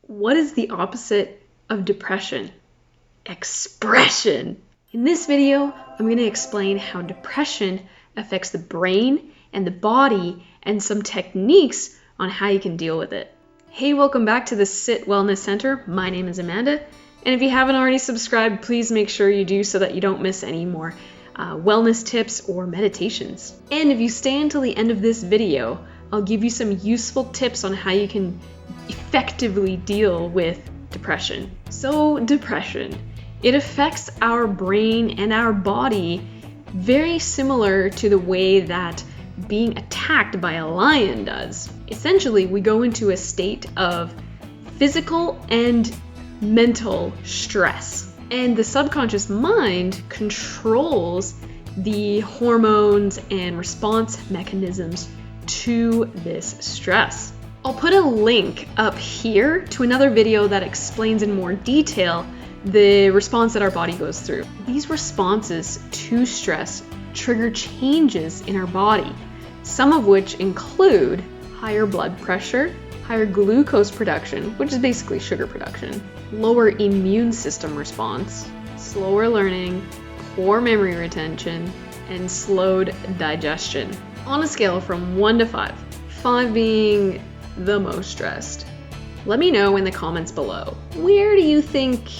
What is the opposite of depression? Expression! In this video, I'm going to explain how depression affects the brain and the body and some techniques on how you can deal with it. Hey, welcome back to the Sit Wellness Center. My name is Amanda, and if you haven't already subscribed, please make sure you do so that you don't miss any more wellness tips or meditations. And if you stay until the end of this video, I'll give you some useful tips on how you can effectively deal with depression. So depression, it affects our brain and our body very similar to the way that being attacked by a lion does. Essentially, we go into a state of physical and mental stress. And the subconscious mind controls the hormones and response mechanisms to this stress. I'll put a link up here to another video that explains in more detail the response that our body goes through. These responses to stress trigger changes in our body, some of which include higher blood pressure, higher glucose production, which is basically sugar production, lower immune system response, slower learning, poor memory retention, and slowed digestion. On a scale from 1 to 5, 5 being the most stressed, let me know in the comments below, where do you think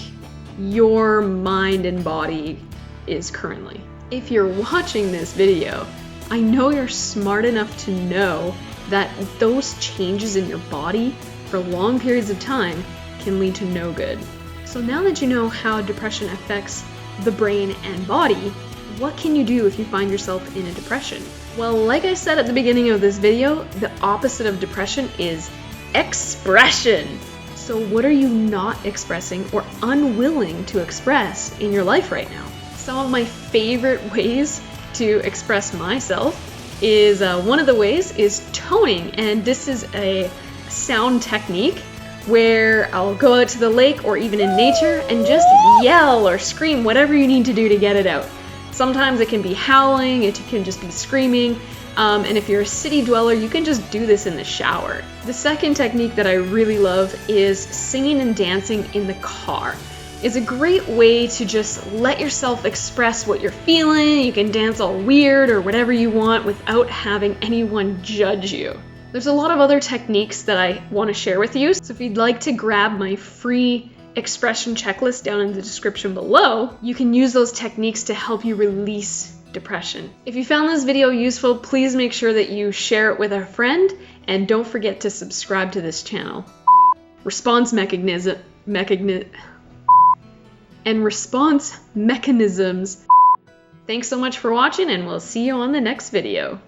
your mind and body is currently? If you're watching this video, I know you're smart enough to know that those changes in your body for long periods of time can lead to no good. So now that you know how depression affects the brain and body, what can you do if you find yourself in a depression? Well, like I said at the beginning of this video, the opposite of depression is expression. So what are you not expressing or unwilling to express in your life right now? Some of my favorite ways to express myself is one of the ways is toning, and this is a sound technique where I'll go out to the lake or even in nature and just yell or scream whatever you need to do to get it out. Sometimes it can be howling, it can just be screaming, and if you're a city dweller, you can just do this in the shower. The second technique that I really love is singing and dancing in the car. It's a great way to just let yourself express what you're feeling. You can dance all weird or whatever you want without having anyone judge you. There's a lot of other techniques that I want to share with you, so if you'd like to grab my free expression checklist down in the description below, you can use those techniques to help you release depression. If you found this video useful, please make sure that you share it with a friend, and don't forget to subscribe to this channel. Response mechanisms. Thanks so much for watching, and we'll see you on the next video.